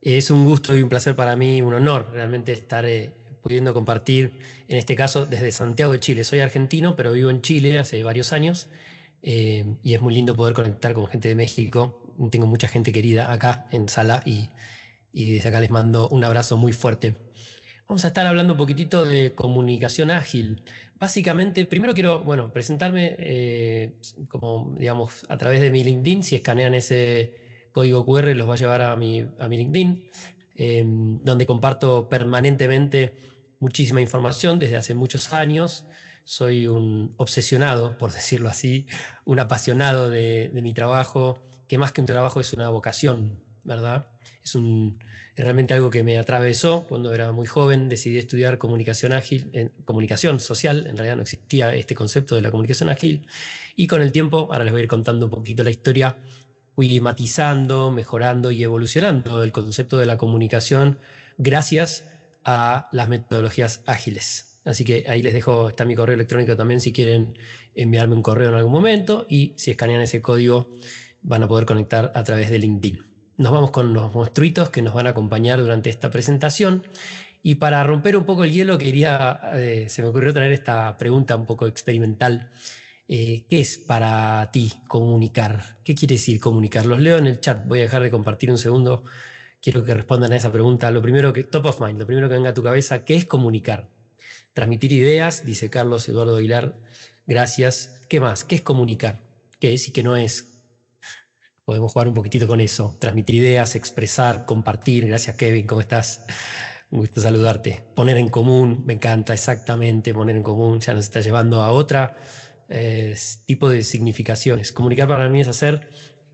Es un gusto y un placer para mí, un honor realmente estar pudiendo compartir, en este caso, desde Santiago de Chile. Soy argentino, pero vivo en Chile hace varios años y es muy lindo poder conectar con gente de México. Tengo mucha gente querida acá en Sala y desde acá les mando un abrazo muy fuerte. Vamos a estar hablando un poquitito de comunicación ágil. Básicamente, primero quiero, bueno, presentarme como, digamos, a través de mi LinkedIn. Si escanean ese código QR, los va a llevar a mi LinkedIn, donde comparto permanentemente muchísima información desde hace muchos años. Soy un obsesionado, por decirlo así, un apasionado de mi trabajo, que más que un trabajo es una vocación, ¿verdad? Es realmente algo que me atravesó cuando era muy joven. Decidí estudiar comunicación ágil, comunicación social. En realidad no existía este concepto de la comunicación ágil. Y con el tiempo, ahora les voy a ir contando un poquito la historia, fui matizando, mejorando y evolucionando el concepto de la comunicación gracias a las metodologías ágiles. Así que ahí les dejo, está mi correo electrónico también si quieren enviarme un correo en algún momento, y si escanean ese código van a poder conectar a través de LinkedIn. Nos vamos con los monstruitos que nos van a acompañar durante esta presentación. Y para romper un poco el hielo, se me ocurrió traer esta pregunta un poco experimental. ¿Qué es para ti comunicar? ¿Qué quiere decir comunicar? Los leo en el chat, voy a dejar de compartir un segundo. Quiero que respondan a esa pregunta. Lo primero top of mind, lo primero que venga a tu cabeza, ¿qué es comunicar? Transmitir ideas, dice Carlos Eduardo Aguilar. Gracias. ¿Qué más? ¿Qué es comunicar? ¿Qué es y qué no es? Podemos jugar un poquitito con eso. Transmitir ideas, expresar, compartir. Gracias, Kevin. ¿Cómo estás? Un gusto saludarte. Poner en común. Me encanta, exactamente. Poner en común. Ya nos está llevando a otro tipo de significaciones. Comunicar para mí es hacer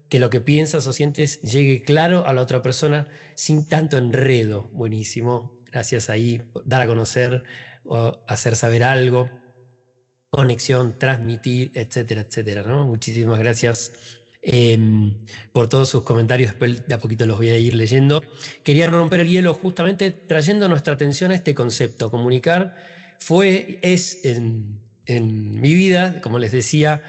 que lo que piensas o sientes llegue claro a la otra persona sin tanto enredo. Buenísimo. Gracias ahí. Dar a conocer o hacer saber algo. Conexión, transmitir, etcétera, etcétera, ¿no? Muchísimas gracias por todos sus comentarios. Después de a poquito los voy a ir leyendo. Quería romper el hielo justamente trayendo nuestra atención a este concepto. Comunicar es en mi vida, como les decía,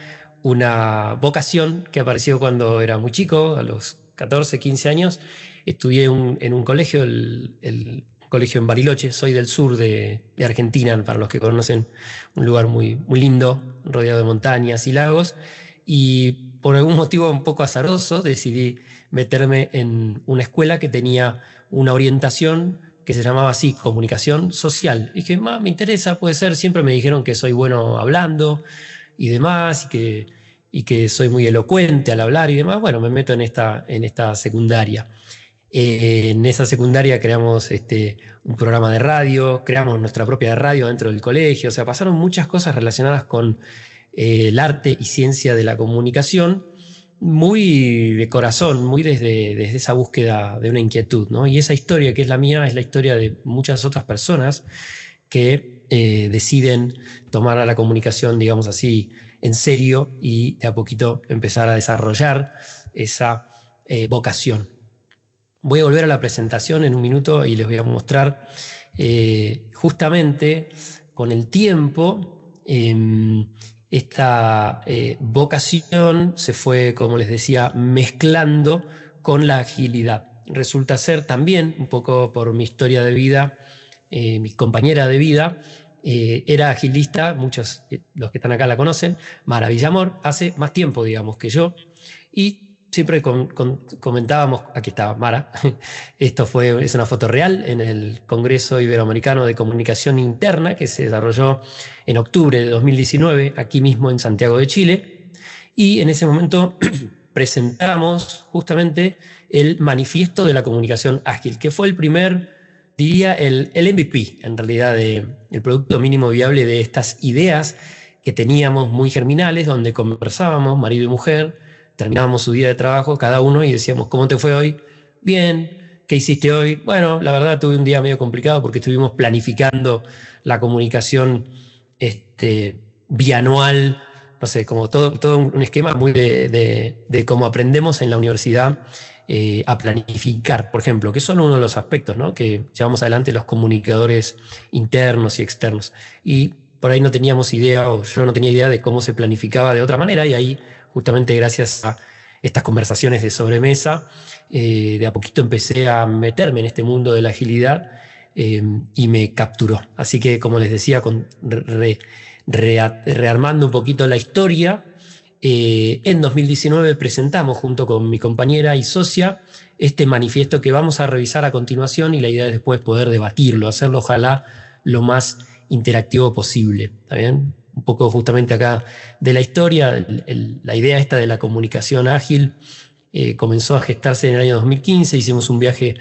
una vocación que apareció cuando era muy chico, a los 14, 15 años. Estudié en un colegio, el colegio en Bariloche. Soy del sur de Argentina, para los que conocen, un lugar muy, muy lindo, rodeado de montañas y lagos. Y por algún motivo un poco azaroso decidí meterme en una escuela que tenía una orientación que se llamaba así, comunicación social. Y dije, me interesa, puede ser. Siempre me dijeron que soy bueno hablando y demás, y que soy muy elocuente al hablar y demás. Bueno, me meto en esta secundaria. En esa secundaria creamos un programa de radio, creamos nuestra propia radio dentro del colegio. O sea, pasaron muchas cosas relacionadas con el arte y ciencia de la comunicación, muy de corazón, muy desde esa búsqueda de una inquietud, ¿no? Y esa historia que es la mía es la historia de muchas otras personas que deciden tomar a la comunicación, digamos así, en serio, y de a poquito empezar a desarrollar esa vocación. Voy a volver a la presentación en un minuto y les voy a mostrar justamente con el tiempo esta vocación se fue, como les decía, mezclando con la agilidad. Resulta ser también, un poco por mi historia de vida, mi compañera de vida era agilista, muchos, los que están acá la conocen, Mara Villamor, hace más tiempo, digamos, que yo, y siempre comentábamos, aquí estaba Mara, es una foto real en el Congreso Iberoamericano de Comunicación Interna que se desarrolló en octubre de 2019, aquí mismo en Santiago de Chile, y en ese momento presentamos justamente el Manifiesto de la Comunicación Ágil, que fue el primer, diría, el MVP, en realidad, el producto mínimo viable de estas ideas que teníamos muy germinales, donde conversábamos, marido y mujer, terminábamos su día de trabajo, cada uno, y decíamos, ¿cómo te fue hoy? Bien. ¿Qué hiciste hoy? Bueno, la verdad tuve un día medio complicado porque estuvimos planificando la comunicación bianual, no sé, como todo un esquema muy de cómo aprendemos en la universidad a planificar, por ejemplo, que son uno de los aspectos, ¿no?, que llevamos adelante los comunicadores internos y externos. Y por ahí no teníamos idea, o yo no tenía idea de cómo se planificaba de otra manera, y ahí justamente gracias a estas conversaciones de sobremesa, de a poquito empecé a meterme en este mundo de la agilidad y me capturó. Así que, como les decía, rearmando un poquito la historia, en 2019 presentamos junto con mi compañera y socia este manifiesto que vamos a revisar a continuación, y la idea es después poder debatirlo, hacerlo ojalá lo más interactivo posible. ¿Está bien? Un poco justamente acá de la historia, la idea esta de la comunicación ágil comenzó a gestarse en el año 2015, hicimos un viaje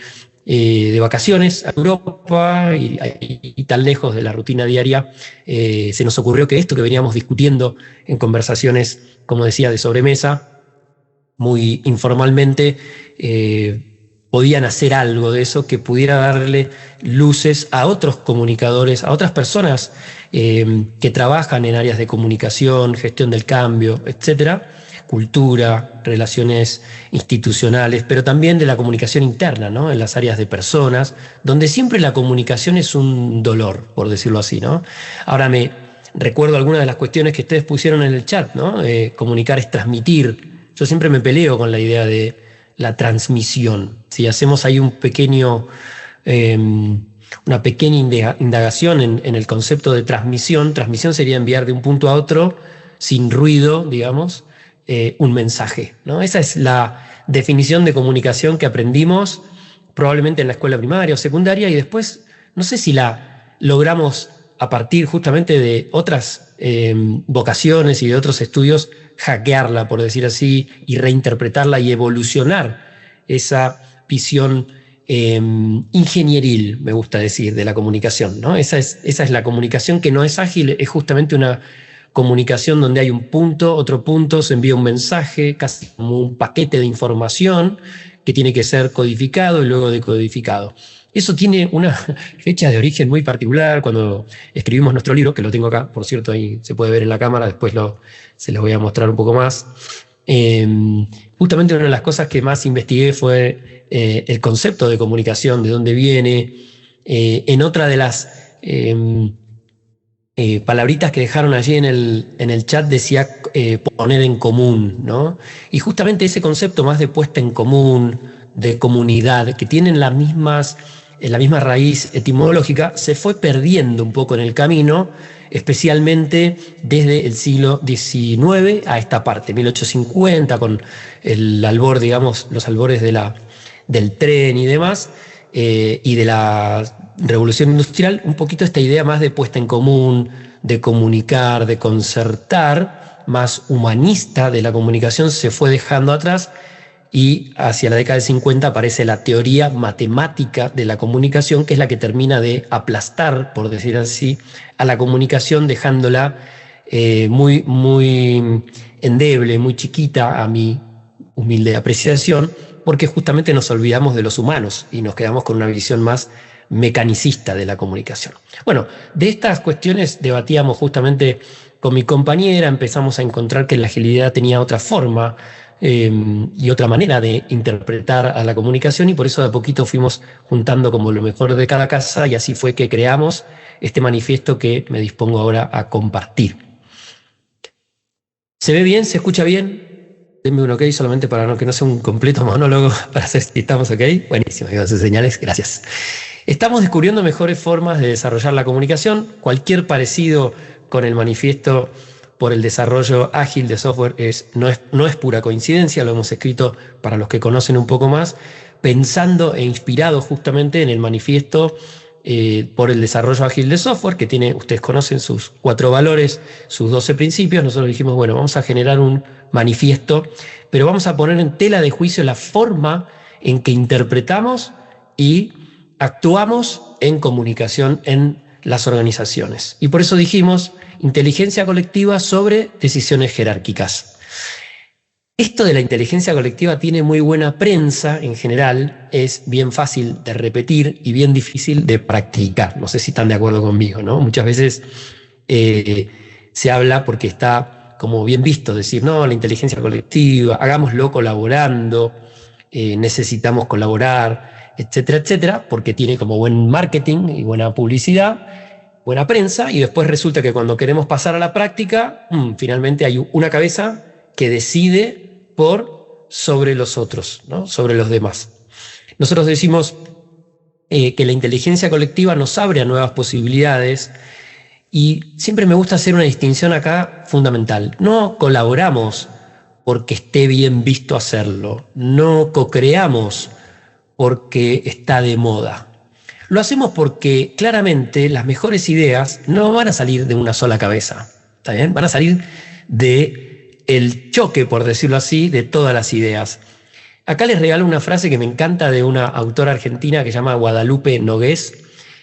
de vacaciones a Europa y tan lejos de la rutina diaria, se nos ocurrió que esto que veníamos discutiendo en conversaciones, como decía, de sobremesa, muy informalmente, podían hacer algo de eso que pudiera darle luces a otros comunicadores, a otras personas que trabajan en áreas de comunicación, gestión del cambio, etcétera, cultura, relaciones institucionales, pero también de la comunicación interna, ¿no? En las áreas de personas, donde siempre la comunicación es un dolor, por decirlo así, ¿no? Ahora me recuerdo algunas de las cuestiones que ustedes pusieron en el chat, ¿no? Comunicar es transmitir. Yo siempre me peleo con la idea de la transmisión. Si hacemos ahí una pequeña indagación en el concepto de transmisión, transmisión sería enviar de un punto a otro sin ruido, digamos, un mensaje, ¿no? Esa es la definición de comunicación que aprendimos probablemente en la escuela primaria o secundaria, y después no sé si la logramos a partir justamente de otras vocaciones y de otros estudios, hackearla, por decir así, y reinterpretarla y evolucionar esa visión ingenieril, me gusta decir, de la comunicación, ¿no? Esa es la comunicación que no es ágil, es justamente una comunicación donde hay un punto, otro punto, se envía un mensaje, casi como un paquete de información que tiene que ser codificado y luego decodificado. Eso tiene una fecha de origen muy particular. Cuando escribimos nuestro libro, que lo tengo acá, por cierto, ahí se puede ver en la cámara, después se los voy a mostrar un poco más. Justamente una de las cosas que más investigué fue el concepto de comunicación, de dónde viene. En otra de las palabritas que dejaron allí en el chat decía poner en común, ¿no? Y justamente ese concepto más de puesta en común, de comunidad, que tienen la misma raíz etimológica, se fue perdiendo un poco en el camino, especialmente desde el siglo XIX a esta parte, 1850, con el albor, digamos, los albores del tren y demás, y de la revolución industrial, un poquito esta idea más de puesta en común, de comunicar, de concertar, más humanista de la comunicación se fue dejando atrás, y hacia la década del 50 aparece la teoría matemática de la comunicación, que es la que termina de aplastar, por decir así, a la comunicación, dejándola muy, muy endeble, muy chiquita, a mi humilde apreciación, porque justamente nos olvidamos de los humanos y nos quedamos con una visión más mecanicista de la comunicación. Bueno, de estas cuestiones debatíamos justamente con mi compañera, empezamos a encontrar que la agilidad tenía otra forma y otra manera de interpretar a la comunicación, y por eso de a poquito fuimos juntando como lo mejor de cada casa, y así fue que creamos este manifiesto que me dispongo ahora a compartir. ¿Se ve bien? ¿Se escucha bien? Denme un ok solamente para que no sea un completo monólogo, para saber si estamos ok. Buenísimo, digo sus señales, gracias. Estamos descubriendo mejores formas de desarrollar la comunicación. Cualquier parecido con el manifiesto por el desarrollo ágil de software no es pura coincidencia, lo hemos escrito para los que conocen un poco más, pensando e inspirado justamente en el manifiesto por el desarrollo ágil de software, que tiene, ustedes conocen sus 4 valores, sus 12 principios. Nosotros dijimos, bueno, vamos a generar un manifiesto, pero vamos a poner en tela de juicio la forma en que interpretamos y actuamos en comunicación en las organizaciones. Y por eso dijimos inteligencia colectiva sobre decisiones jerárquicas. Esto de la inteligencia colectiva tiene muy buena prensa en general, es bien fácil de repetir y bien difícil de practicar. No sé si están de acuerdo conmigo, ¿no? Muchas veces se habla porque está como bien visto decir, no, la inteligencia colectiva, hagámoslo colaborando, necesitamos colaborar, etcétera, etcétera, porque tiene como buen marketing y buena publicidad, buena prensa, y después resulta que cuando queremos pasar a la práctica, finalmente hay una cabeza que decide por sobre los otros, ¿no? Sobre los demás. Nosotros decimos que la inteligencia colectiva nos abre a nuevas posibilidades y siempre me gusta hacer una distinción acá fundamental. No colaboramos porque esté bien visto hacerlo, no co-creamos porque está de moda. Lo hacemos porque claramente las mejores ideas no van a salir de una sola cabeza, ¿está bien? Van a salir del choque, por decirlo así, de todas las ideas. Acá les regalo una frase que me encanta de una autora argentina que se llama Guadalupe Nogués,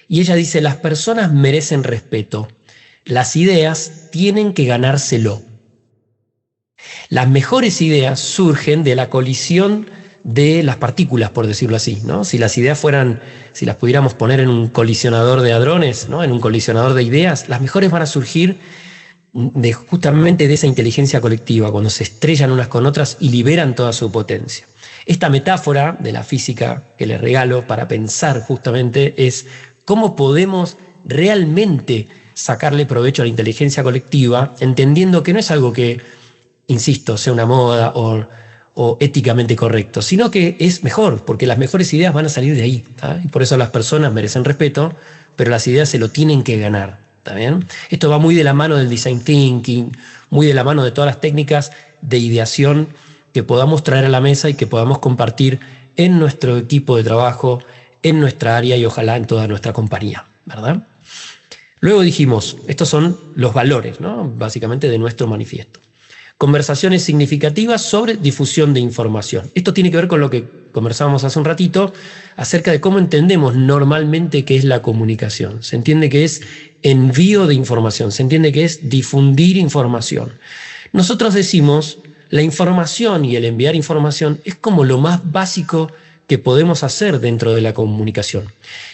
y ella dice: las personas merecen respeto, las ideas tienen que ganárselo. Las mejores ideas surgen de la colisión de las partículas, por decirlo así, ¿no? Si las ideas si las pudiéramos poner en un colisionador de hadrones, ¿no? En un colisionador de ideas, las mejores van a surgir justamente de esa inteligencia colectiva, cuando se estrellan unas con otras y liberan toda su potencia. Esta metáfora de la física que les regalo para pensar justamente es cómo podemos realmente sacarle provecho a la inteligencia colectiva, entendiendo que no es algo que, insisto, sea una moda o éticamente correcto, sino que es mejor, porque las mejores ideas van a salir de ahí, ¿tá? Y por eso las personas merecen respeto, pero las ideas se lo tienen que ganar, ¿está bien? Esto va muy de la mano del design thinking, muy de la mano de todas las técnicas de ideación que podamos traer a la mesa y que podamos compartir en nuestro equipo de trabajo, en nuestra área y ojalá en toda nuestra compañía, ¿verdad? Luego dijimos, estos son los valores, ¿no? Básicamente de nuestro manifiesto. Conversaciones significativas sobre difusión de información. Esto tiene que ver con lo que conversábamos hace un ratito acerca de cómo entendemos normalmente qué es la comunicación. Se entiende que es envío de información, se entiende que es difundir información. Nosotros decimos, la información y el enviar información es como lo más básico que podemos hacer dentro de la comunicación.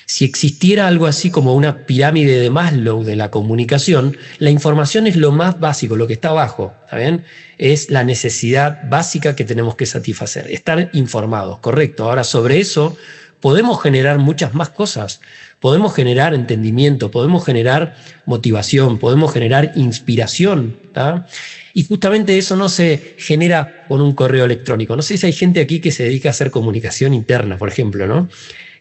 Si existiera algo así como una pirámide de Maslow de la comunicación, la información es lo más básico, lo que está abajo, ¿está bien? Es la necesidad básica que tenemos que satisfacer, estar informados, correcto. Ahora, sobre eso podemos generar muchas más cosas. Podemos generar entendimiento, podemos generar motivación, podemos generar inspiración, ¿tá? Y justamente eso no se genera con un correo electrónico. No sé si hay gente aquí que se dedica a hacer comunicación interna, por ejemplo, ¿no?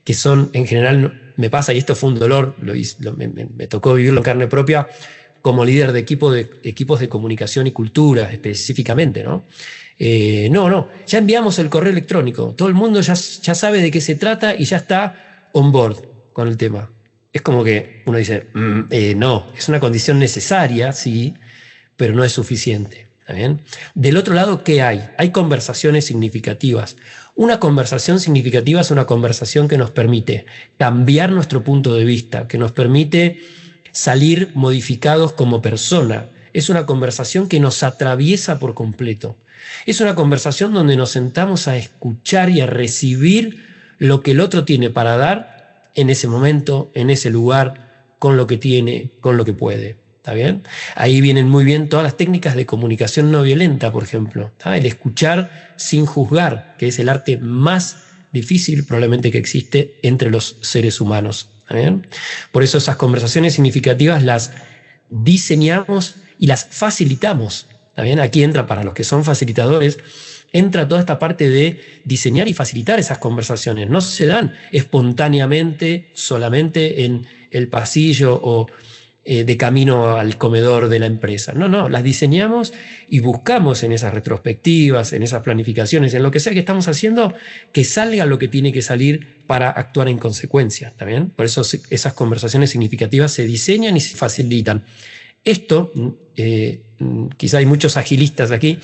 Que son, en general, me pasa, y esto fue un dolor, me tocó vivirlo en carne propia, como líder de equipos de comunicación y cultura específicamente, ¿no? Ya enviamos el correo electrónico, todo el mundo ya sabe de qué se trata y ya está on board con el tema. Es como que uno dice, no, es una condición necesaria, sí, pero no es suficiente. ¿Está bien? Del otro lado, ¿qué hay? Hay conversaciones significativas. Una conversación significativa es una conversación que nos permite cambiar nuestro punto de vista, que nos permite salir modificados como persona. Es una conversación que nos atraviesa por completo. Es una conversación donde nos sentamos a escuchar y a recibir lo que el otro tiene para dar en ese momento, en ese lugar, con lo que tiene, con lo que puede. ¿Está bien? Ahí vienen muy bien todas las técnicas de comunicación no violenta, por ejemplo. ¿Está? El escuchar sin juzgar, que es el arte más difícil probablemente que existe entre los seres humanos. ¿Está bien? Por eso esas conversaciones significativas las diseñamos y las facilitamos. ¿Está bien? Aquí entra, para los que son facilitadores, entra toda esta parte de diseñar y facilitar esas conversaciones. No se dan espontáneamente, solamente en el pasillo o de camino al comedor de la empresa. No, las diseñamos y buscamos en esas retrospectivas, en esas planificaciones, en lo que sea que estamos haciendo, que salga lo que tiene que salir para actuar en consecuencia. ¿Está bien? Por eso esas conversaciones significativas se diseñan y se facilitan. Esto, quizá hay muchos agilistas aquí,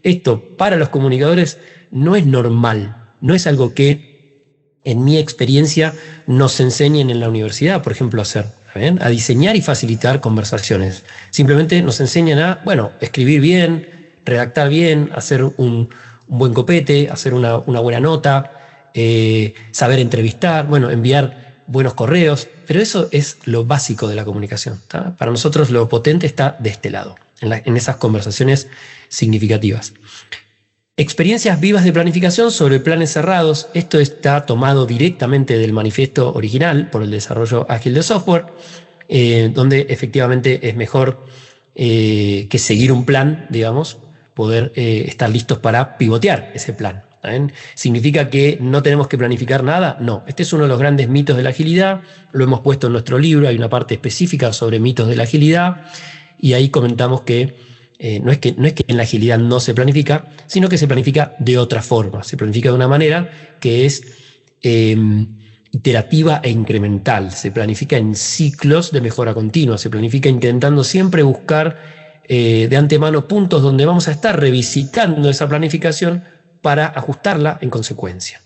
esto para los comunicadores no es normal, no es algo que en mi experiencia nos enseñen en la universidad, por ejemplo, a hacer. ¿Bien? A diseñar y facilitar conversaciones. Simplemente nos enseñan a, escribir bien, redactar bien, hacer un buen copete, hacer una buena nota, saber entrevistar, enviar buenos correos, pero eso es lo básico de la comunicación. ¿Tá? Para nosotros lo potente está de este lado, en esas conversaciones significativas. Experiencias vivas de planificación sobre planes cerrados. Esto está tomado directamente del manifiesto original por el desarrollo ágil de software, donde efectivamente es mejor que seguir un plan, digamos, poder estar listos para pivotear ese plan. ¿Saben? ¿Significa que no tenemos que planificar nada? No. Este es uno de los grandes mitos de la agilidad. Lo hemos puesto en nuestro libro. Hay una parte específica sobre mitos de la agilidad. Y ahí comentamos que no es que en la agilidad no se planifica, sino que se planifica de otra forma. Se planifica de una manera que es iterativa e incremental. Se planifica en ciclos de mejora continua. Se planifica intentando siempre buscar de antemano puntos donde vamos a estar revisitando esa planificación para ajustarla en consecuencia.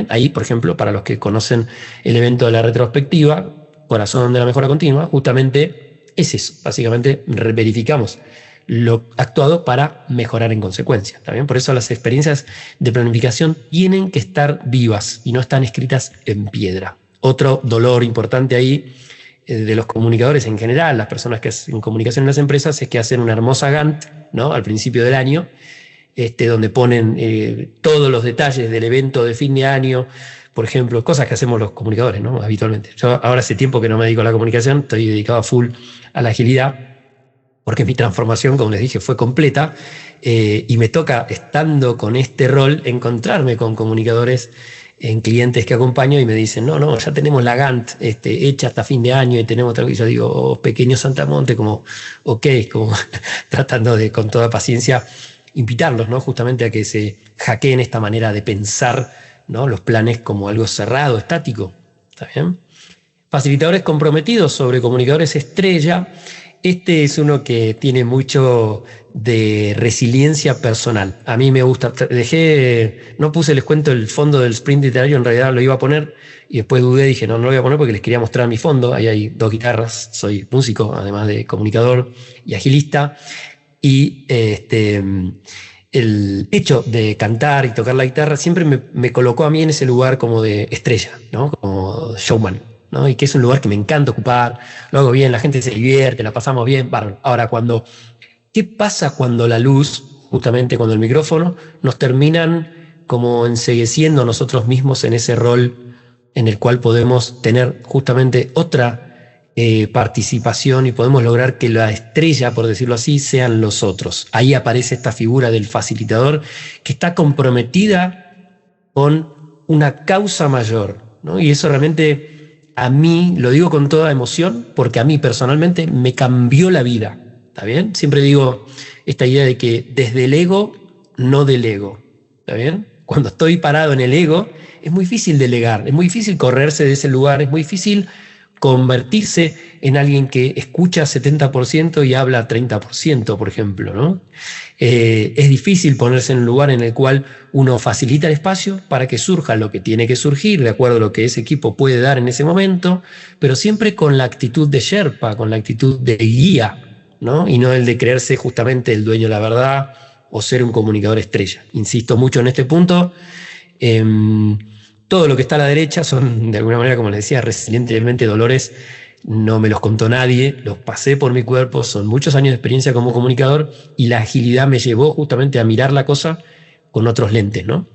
Ahí, por ejemplo, para los que conocen el evento de la retrospectiva, corazón de la mejora continua, justamente es eso. Básicamente verificamos lo actuado para mejorar en consecuencia. ¿Está bien? Por eso las experiencias de planificación tienen que estar vivas y no están escritas en piedra. Otro dolor importante ahí de los comunicadores en general, las personas que hacen comunicación en las empresas, es que hacen una hermosa Gantt, ¿no? Al principio del año, donde ponen todos los detalles del evento de fin de año, por ejemplo, cosas que hacemos los comunicadores, ¿no? Habitualmente. Yo ahora hace tiempo que no me dedico a la comunicación, estoy dedicado a full a la agilidad, porque mi transformación, como les dije, fue completa, y me toca, estando con este rol, encontrarme con comunicadores en clientes que acompaño y me dicen, no, ya tenemos la Gantt hecha hasta fin de año y tenemos otra. Y yo digo, pequeño Santamonte, como, ok, como tratando de, con toda paciencia, invitarlos, ¿no? Justamente a que se hackeen esta manera de pensar, ¿no? Los planes como algo cerrado, estático. ¿Está bien? Facilitadores comprometidos sobre comunicadores estrella. Este es uno que tiene mucho de resiliencia personal. A mí me gusta. No puse, les cuento, el fondo del sprint literario, en realidad lo iba a poner y después dudé, dije no lo voy a poner porque les quería mostrar mi fondo. Ahí hay 2 guitarras, soy músico, además de comunicador y agilista. Y el hecho de cantar y tocar la guitarra siempre me colocó a mí en ese lugar como de estrella, ¿no? Como showman, ¿no? Y que es un lugar que me encanta ocupar, lo hago bien, la gente se divierte, la pasamos bien, bárbaro. Ahora, ¿qué pasa cuando la luz, justamente cuando el micrófono, nos terminan como encegueciendo nosotros mismos en ese rol en el cual podemos tener justamente otra participación y podemos lograr que la estrella, por decirlo así, sean los otros? Ahí aparece esta figura del facilitador que está comprometida con una causa mayor, ¿no? Y eso realmente a mí, lo digo con toda emoción, porque a mí personalmente me cambió la vida. ¿Está bien? Siempre digo esta idea de que desde el ego no delego. ¿Está bien? Cuando estoy parado en el ego es muy difícil delegar, es muy difícil correrse de ese lugar, es muy difícil convertirse en alguien que escucha 70% y habla 30%, por ejemplo, ¿no? Es difícil ponerse en un lugar en el cual uno facilita el espacio para que surja lo que tiene que surgir, de acuerdo a lo que ese equipo puede dar en ese momento, pero siempre con la actitud de Sherpa, con la actitud de guía, ¿no? Y no el de creerse justamente el dueño de la verdad o ser un comunicador estrella. Insisto mucho en este punto. Todo lo que está a la derecha son, de alguna manera, como les decía, resilientemente dolores. No me los contó nadie, los pasé por mi cuerpo, son muchos años de experiencia como comunicador y la agilidad me llevó justamente a mirar la cosa con otros lentes, ¿no?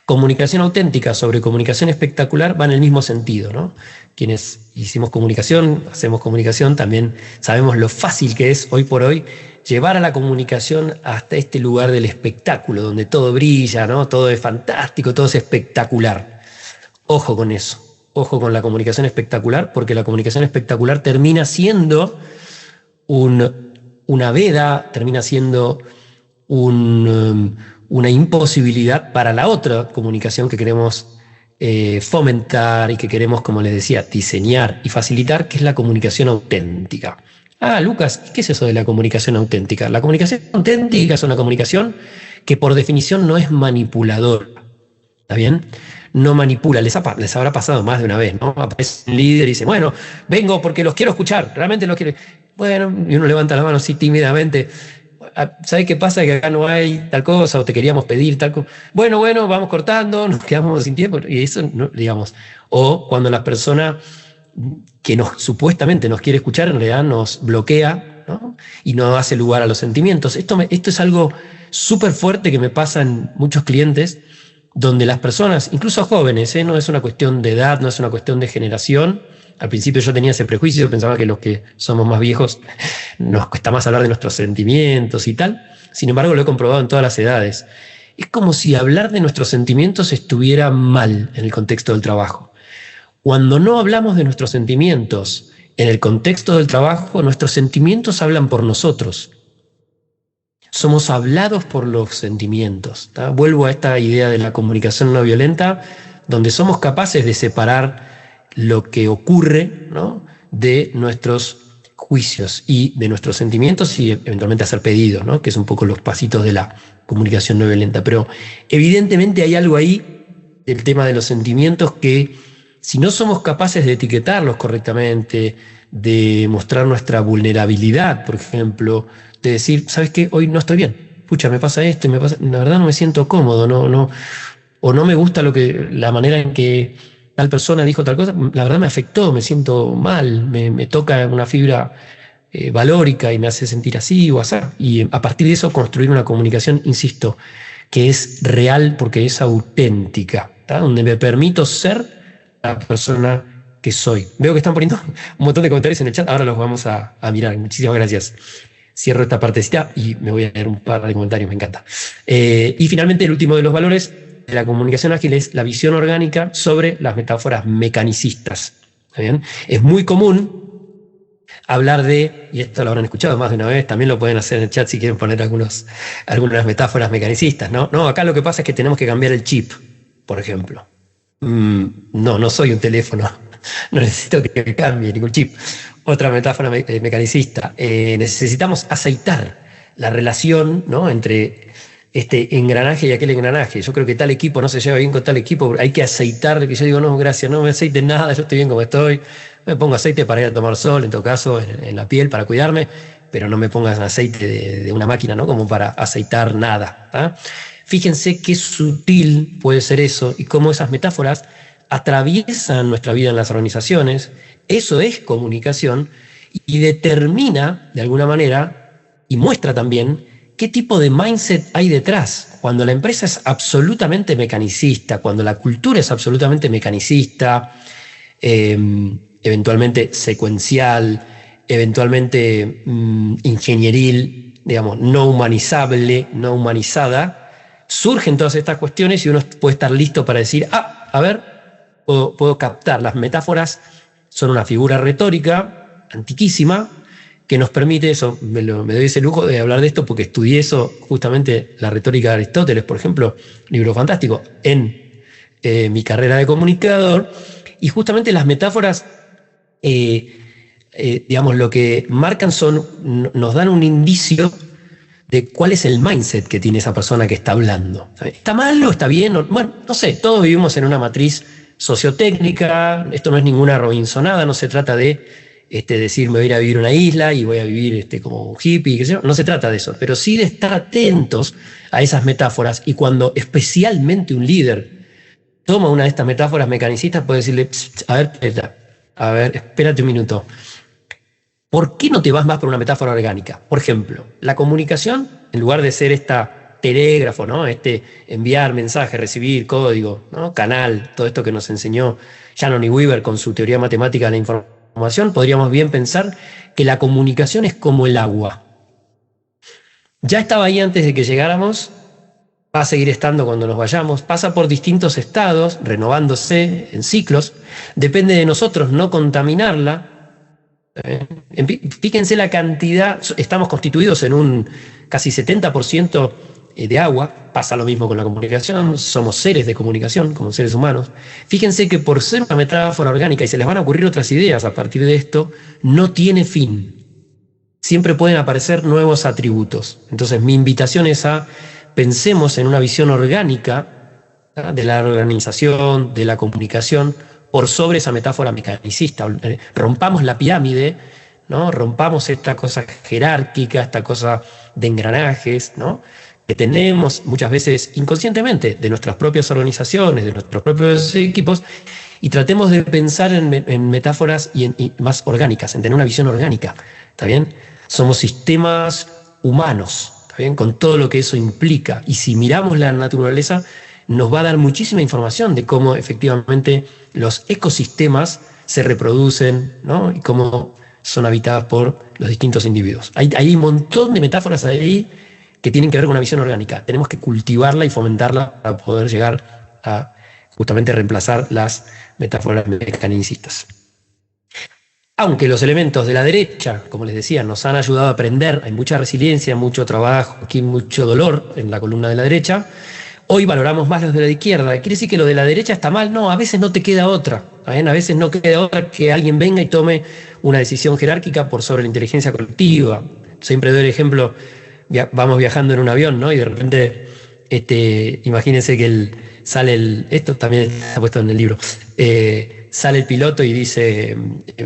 Comunicación auténtica sobre comunicación espectacular va en el mismo sentido, ¿no? Quienes hicimos comunicación, hacemos comunicación, también sabemos lo fácil que es hoy por hoy llevar a la comunicación hasta este lugar del espectáculo, donde todo brilla, ¿no? Todo es fantástico, todo es espectacular. Ojo con eso, ojo con la comunicación espectacular, porque la comunicación espectacular termina siendo una veda, termina siendo una imposibilidad para la otra comunicación que queremos fomentar y que queremos, como les decía, diseñar y facilitar, que es la comunicación auténtica. Lucas, ¿qué es eso de la comunicación auténtica? La comunicación auténtica es una comunicación que por definición no es manipuladora. ¿Está bien? No manipula. Les habrá pasado más de una vez, ¿no? Aparece un líder y dice, bueno, vengo porque los quiero escuchar, realmente los quiero. Bueno, y uno levanta la mano así tímidamente. ¿Sabes qué pasa? Que acá no hay tal cosa, o te queríamos pedir tal cosa. Bueno, vamos cortando, nos quedamos sin tiempo. Y eso, no, digamos. O cuando la persona que supuestamente nos quiere escuchar, en realidad nos bloquea, ¿no? Y no hace lugar a los sentimientos. Esto es algo súper fuerte que me pasa en muchos clientes, donde las personas, incluso jóvenes, no es una cuestión de edad, no es una cuestión de generación. Al principio yo tenía ese prejuicio, pensaba que los que somos más viejos nos cuesta más hablar de nuestros sentimientos y tal. Sin embargo, lo he comprobado en todas las edades. Es como si hablar de nuestros sentimientos estuviera mal en el contexto del trabajo. Cuando no hablamos de nuestros sentimientos en el contexto del trabajo, nuestros sentimientos hablan por nosotros. Somos hablados por los sentimientos. ¿Tá? Vuelvo a esta idea de la comunicación no violenta, donde somos capaces de separar lo que ocurre, ¿no?, de nuestros juicios y de nuestros sentimientos y eventualmente hacer pedidos, ¿no?, que es un poco los pasitos de la comunicación no violenta. Pero evidentemente hay algo ahí del tema de los sentimientos que, si no somos capaces de etiquetarlos correctamente, de mostrar nuestra vulnerabilidad, por ejemplo, de decir, ¿sabes qué? Hoy no estoy bien. Pucha, me pasa esto, la verdad no me siento cómodo, o no me gusta la manera en que tal persona dijo tal cosa, la verdad me afectó, me siento mal, me toca una fibra valórica y me hace sentir así o así. Y a partir de eso construir una comunicación, insisto, que es real porque es auténtica, ¿tá? Donde me permito ser la persona que soy. Veo que están poniendo un montón de comentarios en el chat, ahora los vamos a mirar. Muchísimas gracias. Cierro esta partecita y me voy a leer un par de comentarios, me encanta. Y finalmente el último de los valores de la comunicación ágil es la visión orgánica sobre las metáforas mecanicistas. ¿Está bien? Es muy común hablar de, y esto lo habrán escuchado más de una vez, también lo pueden hacer en el chat si quieren poner algunas metáforas mecanicistas, ¿no? No, acá lo que pasa es que tenemos que cambiar el chip, por ejemplo. No soy un teléfono, no necesito que cambie ningún chip. Otra metáfora mecanicista, necesitamos aceitar la relación, ¿no?, entre este engranaje y aquel engranaje. Yo creo que tal equipo no se lleva bien con tal equipo, hay que aceitar, que yo digo, no, gracias, no me aceites nada, yo estoy bien como estoy, me pongo aceite para ir a tomar sol, en todo caso, en la piel, para cuidarme, pero no me pongas aceite de una máquina, ¿no?, como para aceitar nada, ¿tá? Fíjense qué sutil puede ser eso y cómo esas metáforas atraviesan nuestra vida en las organizaciones. Eso es comunicación y determina, de alguna manera, y muestra también qué tipo de mindset hay detrás. Cuando la empresa es absolutamente mecanicista, cuando la cultura es absolutamente mecanicista, eventualmente secuencial, eventualmente ingenieril, digamos, no humanizable, no humanizada, surgen todas estas cuestiones y uno puede estar listo para decir, a ver, puedo captar. Las metáforas son una figura retórica antiquísima que nos permite eso. Me doy ese lujo de hablar de esto porque estudié eso, justamente la retórica de Aristóteles, por ejemplo, libro fantástico, en mi carrera de comunicador. Y justamente las metáforas, digamos, lo que marcan nos dan un indicio de cuál es el mindset que tiene esa persona que está hablando. ¿Está mal o está bien? Bueno, no sé, todos vivimos en una matriz sociotécnica, esto no es ninguna robinsonada, no se trata de decir me voy a ir a vivir a una isla y voy a vivir como un hippie, qué sé yo. No se trata de eso, pero sí de estar atentos a esas metáforas, y cuando especialmente un líder toma una de estas metáforas mecanicistas puede decirle, a ver, espérate un minuto. ¿Por qué no te vas más por una metáfora orgánica? Por ejemplo, la comunicación, en lugar de ser esta telégrafo, ¿no?, enviar mensaje, recibir código, ¿no?, canal, todo esto que nos enseñó Shannon y Weaver con su teoría matemática de la información, podríamos bien pensar que la comunicación es como el agua. Ya estaba ahí antes de que llegáramos, va a seguir estando cuando nos vayamos, pasa por distintos estados, renovándose en ciclos, depende de nosotros no contaminarla. Fíjense la cantidad, estamos constituidos en un casi 70% de agua, pasa lo mismo con la comunicación, somos seres de comunicación como seres humanos. Fíjense que por ser una metáfora orgánica, y se les van a ocurrir otras ideas a partir de esto, no tiene fin. Siempre pueden aparecer nuevos atributos. Entonces mi invitación es a pensemos en una visión orgánica, ¿tá?, de la organización, de la comunicación, por sobre esa metáfora mecanicista. Rompamos la pirámide, ¿no?, rompamos esta cosa jerárquica, esta cosa de engranajes, ¿no?, que tenemos muchas veces inconscientemente de nuestras propias organizaciones, de nuestros propios equipos, y tratemos de pensar en metáforas y más orgánicas, en tener una visión orgánica. ¿Está bien? Somos sistemas humanos, ¿está bien?, con todo lo que eso implica. Y si miramos la naturaleza, nos va a dar muchísima información de cómo efectivamente los ecosistemas se reproducen, ¿no? Y cómo son habitadas por los distintos individuos. Hay un montón de metáforas ahí que tienen que ver con una visión orgánica. Tenemos que cultivarla y fomentarla para poder llegar a justamente reemplazar las metáforas mecanicistas. Aunque los elementos de la derecha, como les decía, nos han ayudado a aprender, hay mucha resiliencia, mucho trabajo, aquí mucho dolor en la columna de la derecha, hoy valoramos más los de la izquierda. ¿Quiere decir que lo de la derecha está mal? No, a veces no te queda otra. ¿Bien? A veces no queda otra que alguien venga y tome una decisión jerárquica por sobre la inteligencia colectiva. Siempre doy el ejemplo, vamos viajando en un avión, ¿no? Y de repente, imagínense que esto también está puesto en el libro, sale el piloto y dice,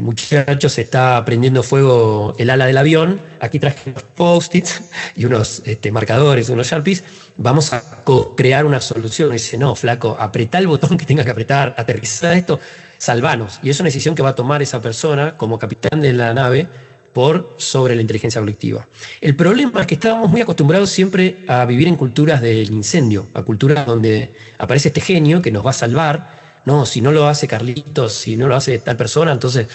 muchachos, se está prendiendo fuego el ala del avión, aquí traje unos post-its y unos marcadores, unos Sharpies, vamos a crear una solución. Y dice, no, flaco, apretá el botón que tenga que apretar, aterrizar esto, salvanos. Y es una decisión que va a tomar esa persona como capitán de la nave por sobre la inteligencia colectiva. El problema es que estábamos muy acostumbrados siempre a vivir en culturas del incendio, a culturas donde aparece este genio que nos va a salvar. No, si no lo hace Carlitos, si no lo hace tal persona, entonces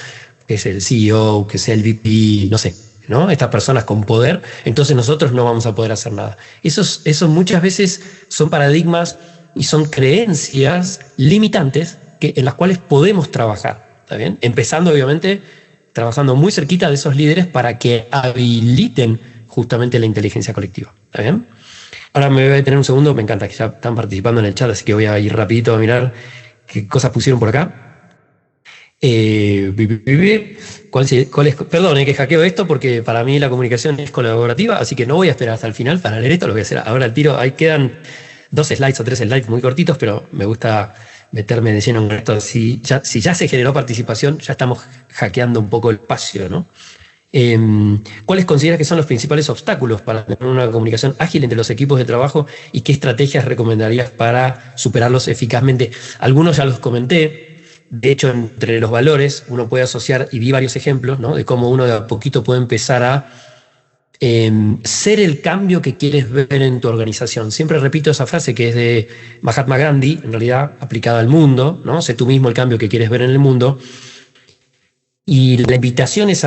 que es el CEO, que sea el VP, no sé, ¿no? Estas personas con poder, entonces nosotros no vamos a poder hacer nada. Esos muchas veces son paradigmas y son creencias limitantes en las cuales podemos trabajar, ¿está bien? Empezando, obviamente, trabajando muy cerquita de esos líderes para que habiliten justamente la inteligencia colectiva, ¿está bien? Ahora me voy a detener un segundo, me encanta que ya están participando en el chat, así que voy a ir rapidito a mirar qué cosas pusieron por acá. ¿Cuál es? Perdón, que hackeo esto porque para mí la comunicación es colaborativa, así que no voy a esperar hasta el final para leer esto, lo voy a hacer ahora al tiro. Ahí quedan 2 slides o 3 slides muy cortitos, pero me gusta meterme de lleno en esto. Si ya se generó participación, ya estamos hackeando un poco el espacio, ¿no? ¿Cuáles consideras que son los principales obstáculos para tener una comunicación ágil entre los equipos de trabajo y qué estrategias recomendarías para superarlos eficazmente? Algunos ya los comenté. De hecho, entre los valores uno puede asociar, y di varios ejemplos, ¿no? De cómo uno de a poquito puede empezar a ser el cambio que quieres ver en tu organización. Siempre repito esa frase que es de Mahatma Gandhi, en realidad aplicada al mundo, ¿no? Sé tú mismo el cambio que quieres ver en el mundo. Y la invitación es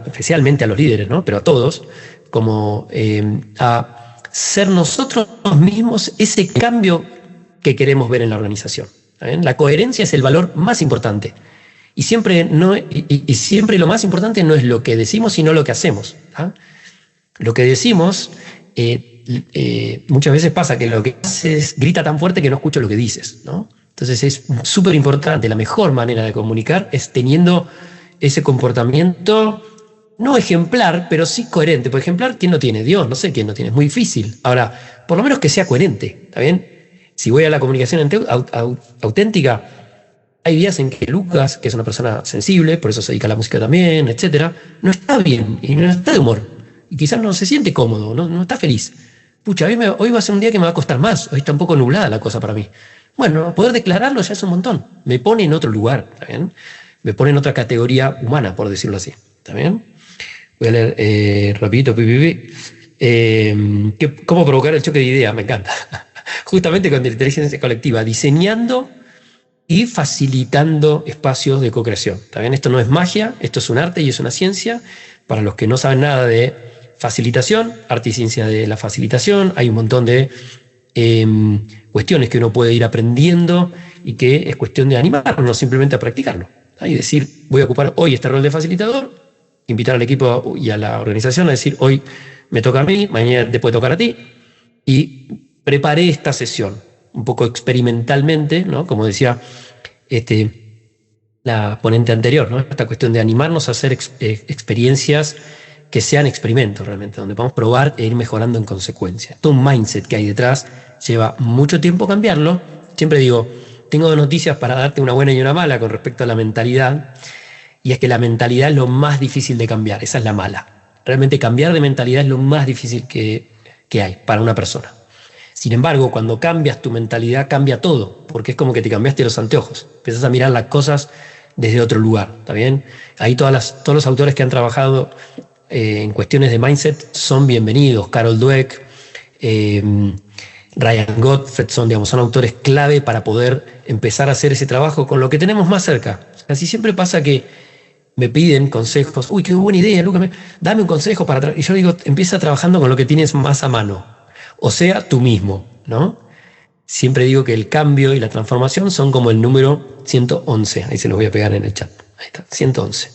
especialmente a los líderes, ¿no? Pero a todos, como a ser nosotros mismos ese cambio que queremos ver en la organización. ¿Bien? La coherencia es el valor más importante. Y siempre, siempre lo más importante no es lo que decimos, sino lo que hacemos. ¿Ah? Lo que decimos, muchas veces pasa que lo que haces grita tan fuerte que no escucho lo que dices, ¿no? Entonces es súper importante. La mejor manera de comunicar es teniendo ese comportamiento no ejemplar, pero sí coherente. Por ejemplar, ¿quién no tiene? Dios, no sé quién no tiene, es muy difícil. Ahora, por lo menos que sea coherente, ¿está bien? Si voy a la comunicación auténtica, hay días en que Lucas, que es una persona sensible, por eso se dedica a la música también, etcétera, no está bien y no está de humor. Y quizás no se siente cómodo, no está feliz. Pucha, hoy va a ser un día que me va a costar más, hoy está un poco nublada la cosa para mí. Bueno, poder declararlo ya es un montón. Me pone en otro lugar, ¿está bien? Me pone en otra categoría humana, por decirlo así. ¿Está bien? Voy a leer rapidito. ¿Cómo provocar el choque de ideas? Me encanta. Justamente con la inteligencia colectiva, diseñando y facilitando espacios de co-creación. ¿Está bien? Esto no es magia, esto es un arte y es una ciencia. Para los que no saben nada de facilitación, arte y ciencia de la facilitación, hay un montón de cuestiones que uno puede ir aprendiendo y que es cuestión de animarnos simplemente a practicarlo. Y decir, voy a ocupar hoy este rol de facilitador, invitar al equipo y a la organización a decir, hoy me toca a mí, mañana te puede tocar a ti, y preparé esta sesión, un poco experimentalmente, ¿no? Como decía la ponente anterior, ¿no? Esta cuestión de animarnos a hacer experiencias que sean experimentos realmente, donde podamos probar e ir mejorando en consecuencia. Todo un mindset que hay detrás, lleva mucho tiempo cambiarlo. Siempre digo, tengo 2 noticias para darte, una buena y una mala con respecto a la mentalidad, y es que la mentalidad es lo más difícil de cambiar, esa es la mala. Realmente cambiar de mentalidad es lo más difícil que hay para una persona. Sin embargo, cuando cambias tu mentalidad, cambia todo, porque es como que te cambiaste los anteojos, empiezas a mirar las cosas desde otro lugar, ¿está bien? Ahí todos los autores que han trabajado en cuestiones de mindset son bienvenidos. Carol Dweck, Ryan Gottfredson, digamos, son autores clave para poder empezar a hacer ese trabajo con lo que tenemos más cerca. Casi siempre pasa que me piden consejos. Uy, qué buena idea, Lucas, dame un consejo para... Y yo digo, empieza trabajando con lo que tienes más a mano. O sea, tú mismo, ¿no? Siempre digo que el cambio y la transformación son como el número 111. Ahí se los voy a pegar en el chat. Ahí está, 111.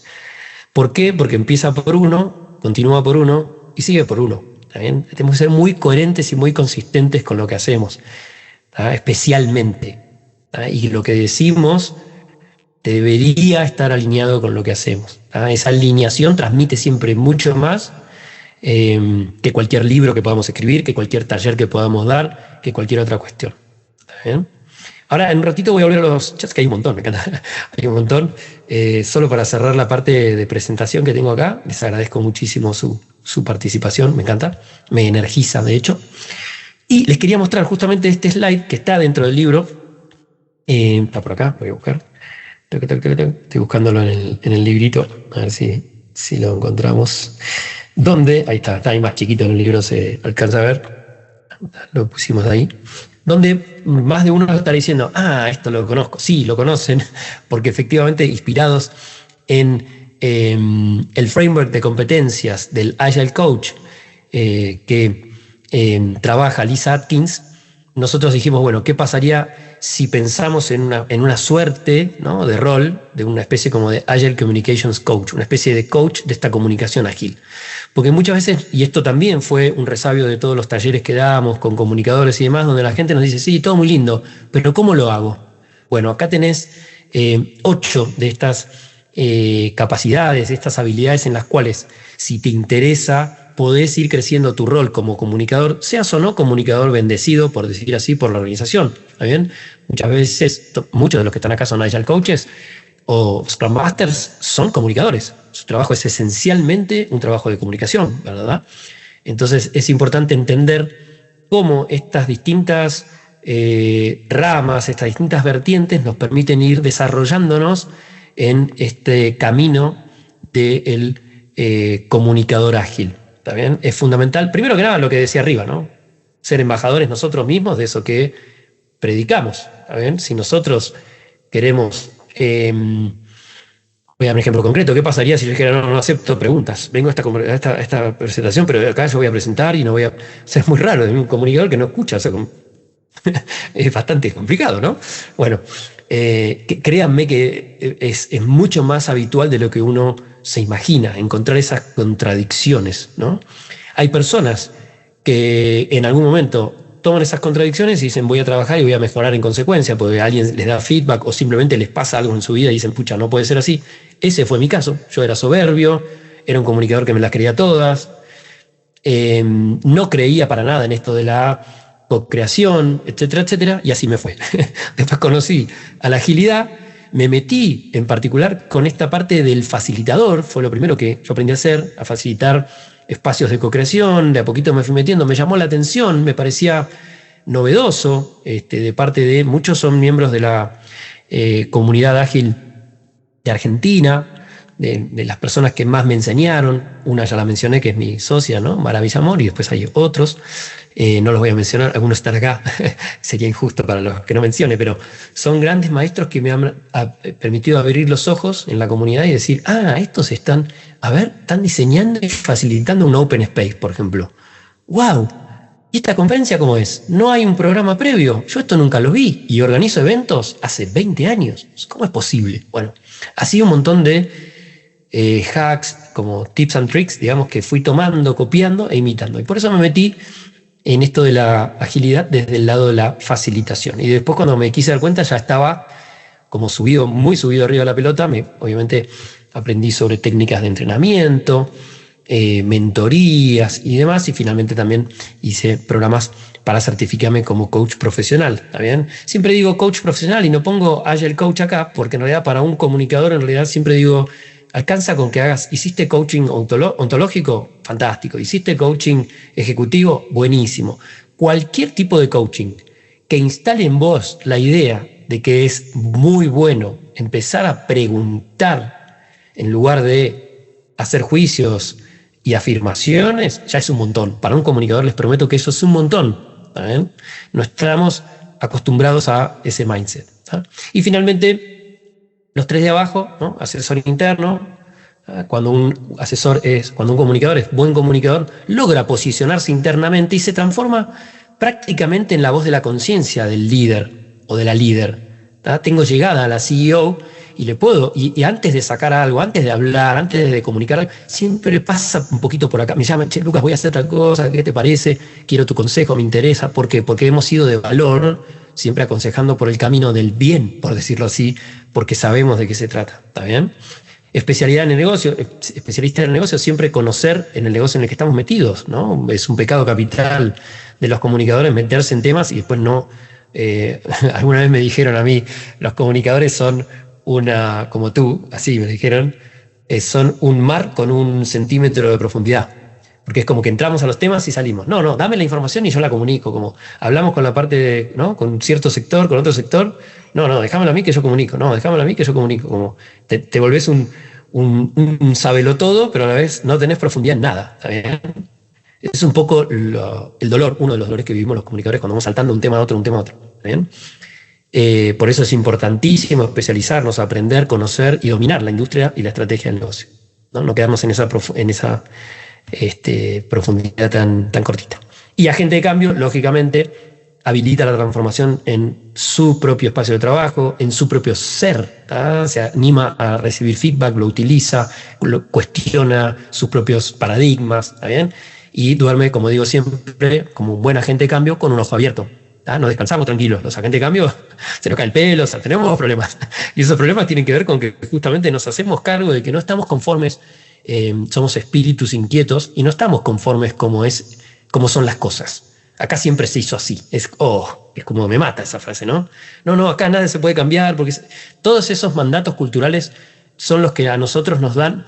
¿Por qué? Porque empieza por uno, continúa por uno y sigue por uno. ¿Está bien? Tenemos que ser muy coherentes y muy consistentes con lo que hacemos, ¿tá? Especialmente. ¿Tá? Y lo que decimos debería estar alineado con lo que hacemos. ¿Tá? Esa alineación transmite siempre mucho más que cualquier libro que podamos escribir, que cualquier taller que podamos dar, que cualquier otra cuestión. ¿Está bien? Ahora, en un ratito voy a volver a los chats, que hay un montón, me encanta. Hay un montón. Solo para cerrar la parte de presentación que tengo acá, les agradezco muchísimo su participación, me encanta, me energiza, de hecho. Y les quería mostrar justamente este slide que está dentro del libro. Está por acá, voy a buscar. Estoy buscándolo en el librito, a ver si lo encontramos. Donde, ahí está ahí más chiquito en el libro, se alcanza a ver. Lo pusimos ahí. Donde más de uno estará diciendo, esto lo conozco. Sí, lo conocen, porque efectivamente inspirados en el framework de competencias del Agile Coach que trabaja Lisa Atkins, nosotros dijimos, bueno, ¿qué pasaría si pensamos en una suerte, ¿no?, de rol, de una especie como de Agile Communications Coach, una especie de coach de esta comunicación ágil? Porque muchas veces, y esto también fue un resabio de todos los talleres que damos con comunicadores y demás, donde la gente nos dice, sí, todo muy lindo, pero ¿cómo lo hago? Bueno, acá tenés 8 de estas capacidades, estas habilidades en las cuales, si te interesa, podés ir creciendo tu rol como comunicador, seas o no comunicador bendecido, por decir así, por la organización. ¿Está bien? Muchas veces, muchos de los que están acá son Agile Coaches o Scrum Masters, son comunicadores. Su trabajo es esencialmente un trabajo de comunicación, ¿verdad? Entonces es importante entender cómo estas distintas ramas, estas distintas vertientes nos permiten ir desarrollándonos en este camino del comunicador ágil. ¿Está bien? Es fundamental, primero que nada, lo que decía arriba, ¿no? Ser embajadores nosotros mismos de eso que predicamos. ¿Está bien? Si nosotros queremos... voy a dar un ejemplo concreto. ¿Qué pasaría si yo dijera, no acepto preguntas? Vengo a esta presentación, pero acá yo voy a presentar y no voy a... O sea, es muy raro, de un comunicador que no escucha. O sea, es bastante complicado, ¿no? Bueno, créanme que es mucho más habitual de lo que uno se imagina, encontrar esas contradicciones, ¿no? Hay personas que en algún momento toman esas contradicciones y dicen, voy a trabajar y voy a mejorar en consecuencia, porque alguien les da feedback o simplemente les pasa algo en su vida y dicen, pucha, no puede ser así. Ese fue mi caso. Yo era soberbio, era un comunicador que me las creía todas, no creía para nada en esto de la co-creación, etcétera, etcétera, y así me fue. Después conocí a la agilidad, me metí en particular con esta parte del facilitador, fue lo primero que yo aprendí a hacer, a facilitar espacios de co-creación, de a poquito me fui metiendo, me llamó la atención, me parecía novedoso, de parte de muchos son miembros de la comunidad ágil de Argentina, de las personas que más me enseñaron. Una ya la mencioné, que es mi socia, ¿no?, Mara Villamor, y después hay otros, no los voy a mencionar, algunos están acá, sería injusto para los que no mencione, pero son grandes maestros que me han permitido abrir los ojos en la comunidad y decir, estos están diseñando y facilitando un open space, por ejemplo. ¡Wow! ¿Y esta conferencia cómo es? No hay un programa previo, yo esto nunca lo vi, y organizo eventos hace 20 años. ¿Cómo es posible? Bueno, así un montón de hacks, como tips and tricks, digamos, que fui tomando, copiando e imitando. Y por eso me metí en esto de la agilidad desde el lado de la facilitación. Y después, cuando me quise dar cuenta, ya estaba como muy subido arriba de la pelota. Obviamente aprendí sobre técnicas de entrenamiento, mentorías y demás, y finalmente también hice programas para certificarme como coach profesional. ¿Está bien? Siempre digo coach profesional y no pongo Agile Coach acá, porque en realidad para un comunicador, en realidad siempre digo, alcanza con que hiciste coaching ontológico, fantástico. Hiciste coaching ejecutivo, buenísimo. Cualquier tipo de coaching que instale en vos la idea de que es muy bueno empezar a preguntar en lugar de hacer juicios y afirmaciones, ya es un montón. Para un comunicador les prometo que eso es un montón. ¿está bien? No estamos acostumbrados a ese mindset. ¿Tá? Y finalmente, los tres de abajo, ¿no? Asesor interno. Cuando un comunicador es buen comunicador, logra posicionarse internamente y se transforma prácticamente en la voz de la conciencia del líder o de la líder. ¿Tá? Tengo llegada a la CEO y le puedo, y antes de sacar algo, antes de hablar, antes de comunicar algo, siempre pasa un poquito por acá. Me llaman, che, Lucas, voy a hacer tal cosa, ¿qué te parece? Quiero tu consejo, me interesa. ¿Por qué? Porque hemos sido de valor, siempre aconsejando por el camino del bien, por decirlo así, porque sabemos de qué se trata. ¿Está bien? Especialista en el negocio, siempre conocer en el negocio en el que estamos metidos, ¿no? Es un pecado capital de los comunicadores meterse en temas y después no. Alguna vez me dijeron a mí, los comunicadores son como tú, así me dijeron, son un mar con 1 centímetro de profundidad. Porque es como que entramos a los temas y salimos. No, dame la información y yo la comunico. Como hablamos con la parte, ¿no? Con cierto sector, con otro sector. No, déjamelo a mí que yo comunico. No, déjamelo a mí que yo comunico. Como te volvés un sabelotodo, pero a la vez no tenés profundidad en nada. ¿Está bien? Es un poco el dolor, uno de los dolores que vivimos los comunicadores cuando vamos saltando de un tema a otro, ¿Está bien? Por eso es importantísimo especializarnos, aprender, conocer y dominar la industria y la estrategia del negocio. No quedarnos en esa profundidad tan cortita. Y agente de cambio, lógicamente, habilita la transformación en su propio espacio de trabajo, en su propio ser. ¿tá? Se anima a recibir feedback, lo utiliza, cuestiona sus propios paradigmas, ¿está bien? Y duerme, como digo siempre, como un buen agente de cambio con un ojo abierto. ¿tá? No descansamos tranquilos. Los agentes de cambio se nos cae el pelo, tenemos problemas. Y esos problemas tienen que ver con que justamente nos hacemos cargo de que no estamos conformes. Somos espíritus inquietos y no estamos conformes como son las cosas. Acá siempre se hizo así. Es como me mata esa frase, ¿no? No, acá nada se puede cambiar porque todos esos mandatos culturales son los que a nosotros nos dan,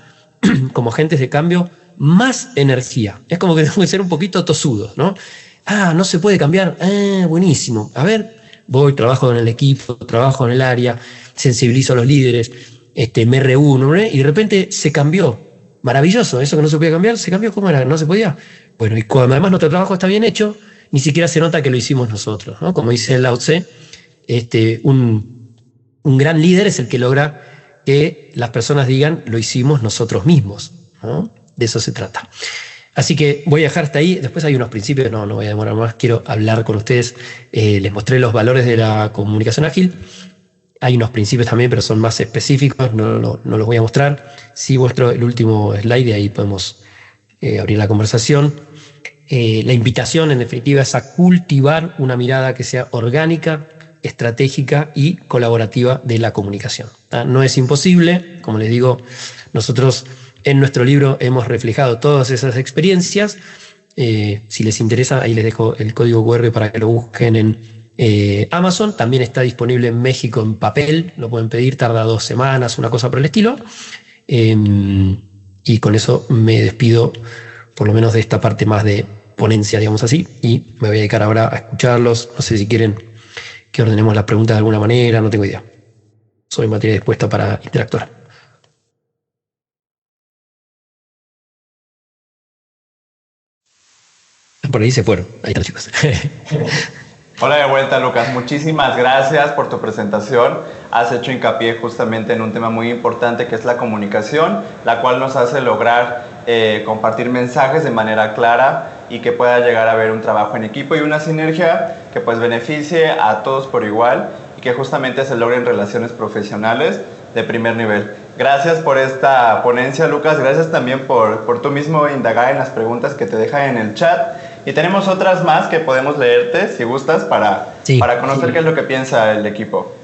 como agentes de cambio, más energía. Es como que tenemos que ser un poquito tosudos, ¿no? No se puede cambiar. Buenísimo. A ver, trabajo en el equipo, trabajo en el área, sensibilizo a los líderes, me reúno, ¿no? Y de repente se cambió. Maravilloso, eso que no se podía cambiar, se cambió. ¿Cómo era? No se podía. Bueno, y cuando además nuestro trabajo está bien hecho, ni siquiera se nota que lo hicimos nosotros, ¿no? Como dice Lao Tse, un gran líder es el que logra que las personas digan, lo hicimos nosotros mismos, ¿no? De eso se trata. Así que voy a dejar hasta ahí. Después hay unos principios, no voy a demorar más, quiero hablar con ustedes. Les mostré los valores de la comunicación ágil. Hay unos principios también, pero son más específicos, no los voy a mostrar. Sí muestro el último slide y ahí podemos abrir la conversación. La invitación, en definitiva, es a cultivar una mirada que sea orgánica, estratégica y colaborativa de la comunicación. No es imposible, como les digo, nosotros en nuestro libro hemos reflejado todas esas experiencias. Si les interesa, ahí les dejo el código QR para que lo busquen en Amazon. También está disponible en México en papel, lo pueden pedir, tarda 2 semanas, una cosa por el estilo. Y con eso me despido, por lo menos de esta parte más de ponencia, digamos así, y me voy a dedicar ahora a escucharlos. No sé si quieren que ordenemos las preguntas de alguna manera, no tengo idea. Soy materia dispuesta para interactuar. Por ahí se fueron. Ahí están, chicos. Hola de vuelta, Lucas. Muchísimas gracias por tu presentación. Has hecho hincapié justamente en un tema muy importante que es la comunicación, la cual nos hace lograr compartir mensajes de manera clara y que pueda llegar a haber un trabajo en equipo y una sinergia que pues beneficie a todos por igual y que justamente se logren relaciones profesionales de primer nivel. Gracias por esta ponencia, Lucas. Gracias también por tú mismo indagar en las preguntas que te dejan en el chat. Y tenemos otras más que podemos leerte, si gustas, para conocer qué es lo que piensa el equipo.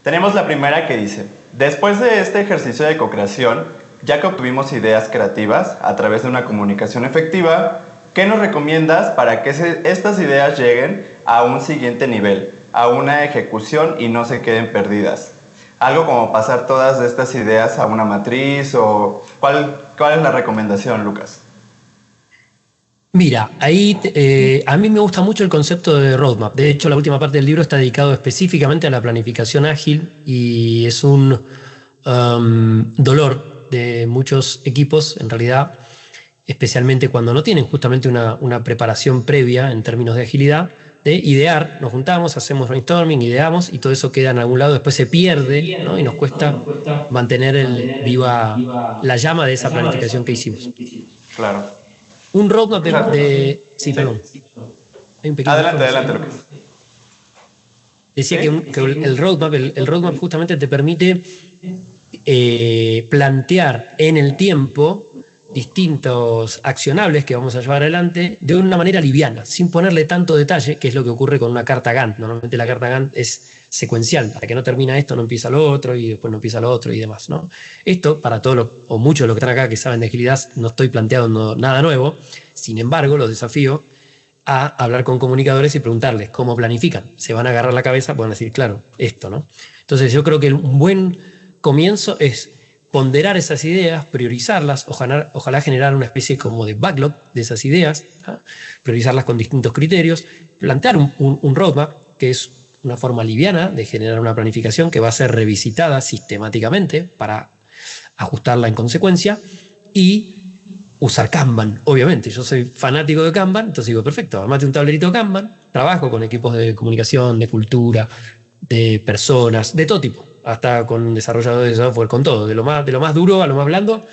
Tenemos la primera que dice: después de este ejercicio de co-creación, ya que obtuvimos ideas creativas a través de una comunicación efectiva, ¿qué nos recomiendas para que estas ideas lleguen a un siguiente nivel, a una ejecución y no se queden perdidas? Algo como pasar todas estas ideas a una matriz, o ¿cuál es la recomendación, Lucas? Mira, ahí a mí me gusta mucho el concepto de roadmap. De hecho, la última parte del libro está dedicado específicamente a la planificación ágil y es un dolor de muchos equipos, en realidad, especialmente cuando no tienen justamente una preparación previa en términos de agilidad, de idear, nos juntamos, hacemos brainstorming, ideamos y todo eso queda en algún lado, después se pierde, ¿no? Y nos cuesta mantener viva la llama de esa planificación que hicimos. Claro. Un roadmap sí, perdón. Hay un pequeño adelante, Lucas. Decía que el roadmap justamente te permite plantear en el tiempo distintos accionables que vamos a llevar adelante de una manera liviana, sin ponerle tanto detalle, que es lo que ocurre con una carta Gantt. Normalmente la carta Gantt es secuencial, hasta que no termina esto no empieza lo otro y después no empieza lo otro y demás, ¿no? Esto, para todos o muchos de los que están acá que saben de agilidad, no estoy planteando nada nuevo. Sin embargo, los desafío a hablar con comunicadores y preguntarles cómo planifican. Se van a agarrar la cabeza, pueden decir, claro, esto, ¿no? Entonces yo creo que un buen comienzo es ponderar esas ideas, priorizarlas, ojalá generar una especie como de backlog de esas ideas, ¿ah? Priorizarlas con distintos criterios, plantear un roadmap, que es una forma liviana de generar una planificación que va a ser revisitada sistemáticamente para ajustarla en consecuencia, y usar Kanban, obviamente. Yo soy fanático de Kanban, entonces digo, perfecto, armate un tablerito Kanban, trabajo con equipos de comunicación, de cultura, de personas, de todo tipo, hasta con desarrolladores de software, con todo, de lo más duro a lo más blando.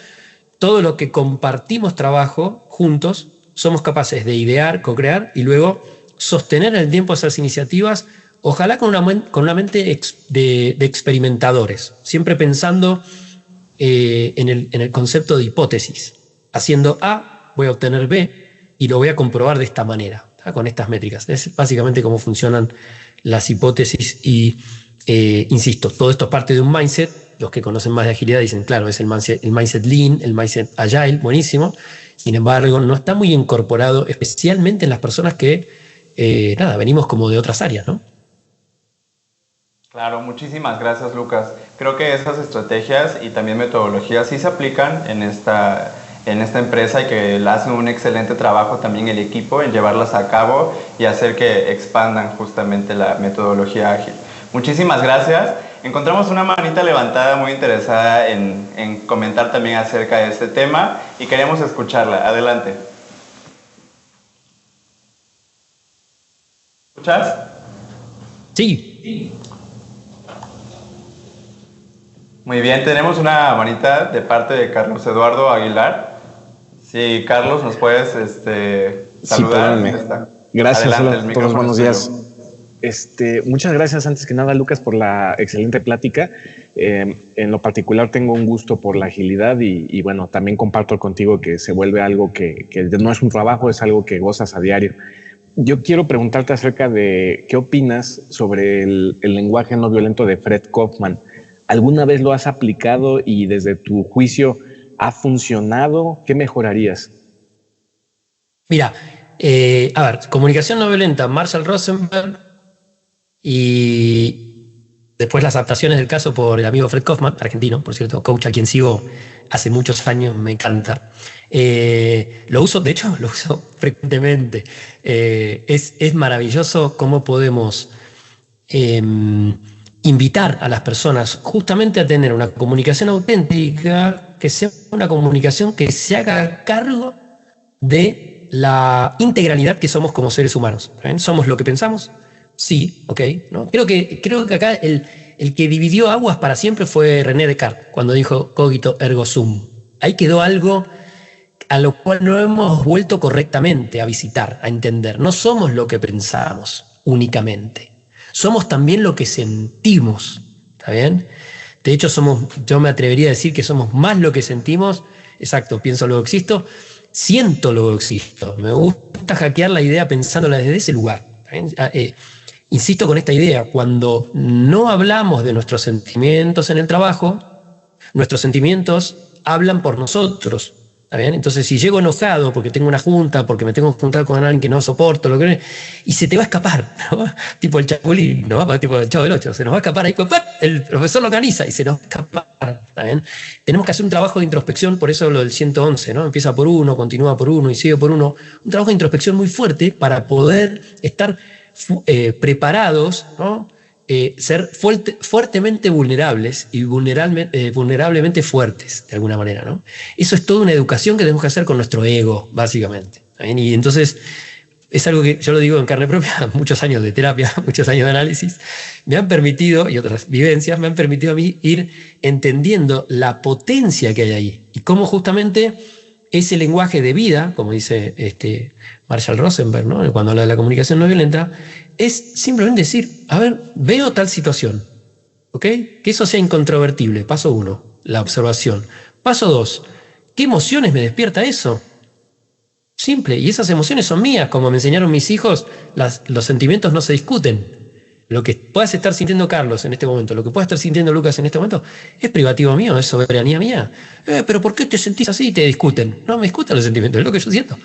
Todo lo que compartimos trabajo juntos, somos capaces de idear, co-crear y luego sostener en el tiempo esas iniciativas, ojalá con una mente de experimentadores, siempre pensando en el concepto de hipótesis. Haciendo A, voy a obtener B y lo voy a comprobar de esta manera, ¿tá? Con estas métricas. Es básicamente cómo funcionan las hipótesis y, insisto, todo esto es parte de un mindset. Los que conocen más de agilidad dicen, claro, es el mindset lean, el mindset agile, buenísimo. Sin embargo, no está muy incorporado, especialmente en las personas que, venimos como de otras áreas, ¿no? Claro, muchísimas gracias, Lucas. Creo que esas estrategias y también metodologías sí se aplican en esta empresa y que hacen un excelente trabajo también el equipo en llevarlas a cabo y hacer que expandan justamente la metodología ágil. Muchísimas gracias. Encontramos una manita levantada muy interesada en comentar también acerca de este tema y queremos escucharla. Adelante. ¿Escuchas? Sí. Muy bien, tenemos una manita de parte de Carlos Eduardo Aguilar. Sí, Carlos, ¿nos puedes saludar? Sí, gracias, adelante, a todos, buenos días. Muchas gracias antes que nada, Lucas, por la excelente plática. En lo particular tengo un gusto por la agilidad y bueno, también comparto contigo que se vuelve algo que no es un trabajo, es algo que gozas a diario. Yo quiero preguntarte acerca de qué opinas sobre el lenguaje no violento de Fred Kaufman. ¿Alguna vez lo has aplicado y desde tu juicio ha funcionado? ¿Qué mejorarías? Mira, comunicación no violenta, Marshall Rosenberg, y después las adaptaciones del caso por el amigo Fred Kaufman, argentino, por cierto, coach a quien sigo hace muchos años, me encanta. Lo uso frecuentemente. Es maravilloso cómo podemos invitar a las personas justamente a tener una comunicación auténtica, que sea una comunicación que se haga cargo de la integralidad que somos como seres humanos. ¿Somos lo que pensamos? Sí, ok, ¿no? Creo que acá el que dividió aguas para siempre fue René Descartes, cuando dijo cogito ergo sum. Ahí quedó algo a lo cual no hemos vuelto correctamente a visitar, a entender. No somos lo que pensamos únicamente. Somos también lo que sentimos, ¿está bien? De hecho, yo me atrevería a decir que somos más lo que sentimos. Exacto, pienso luego existo, siento luego existo. Me gusta hackear la idea pensándola desde ese lugar. Insisto con esta idea, cuando no hablamos de nuestros sentimientos en el trabajo, nuestros sentimientos hablan por nosotros. ¿Está bien? Entonces, si llego enojado porque tengo una junta, porque me tengo que juntar con alguien que no soporto, y se te va a escapar, ¿no? Tipo el Chapulín, ¿no? Tipo el Chavo del Ocho, se nos va a escapar ahí, el profesor lo organiza y se nos va a escapar. ¿Está bien? Tenemos que hacer un trabajo de introspección, por eso lo del 111, ¿no? Empieza por uno, continúa por uno y sigue por uno. Un trabajo de introspección muy fuerte para poder estar preparados, ¿no? Ser fuertemente vulnerables y vulnerablemente fuertes, de alguna manera, ¿no? Eso es toda una educación que tenemos que hacer con nuestro ego, básicamente. ¿Bien? Y entonces, es algo que yo lo digo en carne propia, muchos años de terapia, muchos años de análisis, me han permitido, y otras vivencias, me han permitido a mí ir entendiendo la potencia que hay ahí y cómo justamente ese lenguaje de vida, como dice Marshall Rosenberg, ¿no? Cuando habla de la comunicación no violenta, es simplemente decir, a ver, veo tal situación, ¿ok? Que eso sea incontrovertible. Paso 1, la observación. Paso 2, ¿qué emociones me despierta eso? Simple, y esas emociones son mías, como me enseñaron mis hijos, los sentimientos no se discuten. Lo que puedas estar sintiendo Carlos en este momento, lo que pueda estar sintiendo Lucas en este momento, es privativo mío, es soberanía mía. Pero ¿por qué te sentís así? Y te discuten. No me discutan los sentimientos, es lo que yo siento.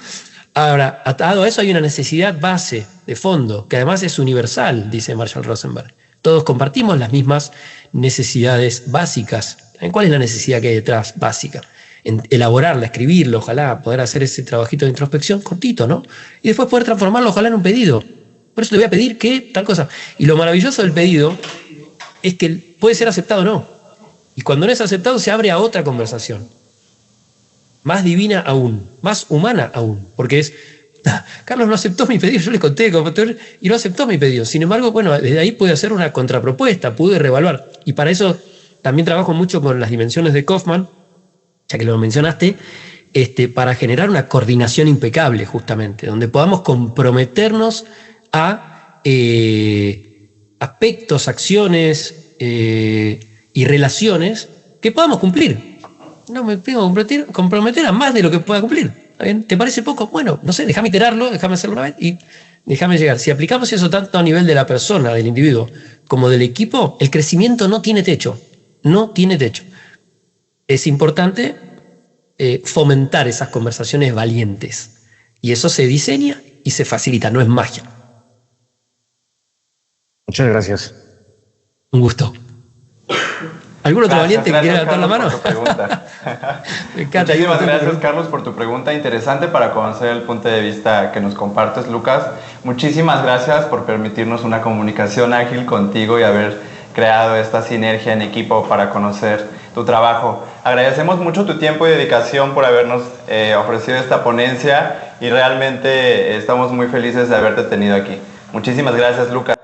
Ahora, atado a eso hay una necesidad base, de fondo, que además es universal, dice Marshall Rosenberg. Todos compartimos las mismas necesidades básicas. ¿Cuál es la necesidad que hay detrás básica? En elaborarla, escribirlo, ojalá poder hacer ese trabajito de introspección cortito, ¿no? Y después poder transformarlo, ojalá, en un pedido. Por eso te voy a pedir que tal cosa. Y lo maravilloso del pedido es que puede ser aceptado o no. Y cuando no es aceptado se abre a otra conversación. Más divina aún, más humana aún. Porque es, Carlos no aceptó mi pedido, yo le conté y no aceptó mi pedido. Sin embargo, bueno, desde ahí pude hacer una contrapropuesta, pude reevaluar. Y para eso también trabajo mucho con las dimensiones de Kaufman, ya que lo mencionaste, para generar una coordinación impecable, justamente, donde podamos comprometernos a aspectos, acciones y relaciones que podamos cumplir. No me tengo que comprometer a más de lo que pueda cumplir. ¿Está bien? ¿Te parece poco? Bueno, no sé, déjame iterarlo, déjame hacerlo una vez y déjame llegar. Si aplicamos eso tanto a nivel de la persona, del individuo, como del equipo, el crecimiento no tiene techo. No tiene techo. Es importante fomentar esas conversaciones valientes. Y eso se diseña y se facilita, no es magia. Muchas gracias. Un gusto. ¿Algún otro valiente que quiera levantar la mano? Me encanta. Muchísimas gracias, Carlos, por tu pregunta interesante para conocer el punto de vista que nos compartes, Lucas. Muchísimas gracias por permitirnos una comunicación ágil contigo y haber creado esta sinergia en equipo para conocer tu trabajo. Agradecemos mucho tu tiempo y dedicación por habernos ofrecido esta ponencia y realmente estamos muy felices de haberte tenido aquí. Muchísimas gracias, Lucas.